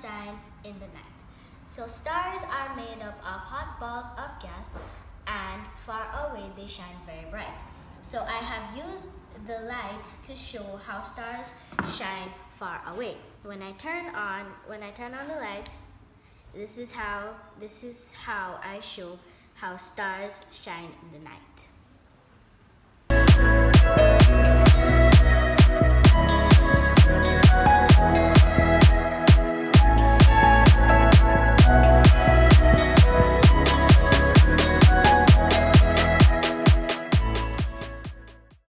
shine in the night. So stars are made up of hot balls of gas, and far away they shine very bright. So I have used the light to show how stars shine far away. When I turn on the light, this is how I show how stars shine in the night.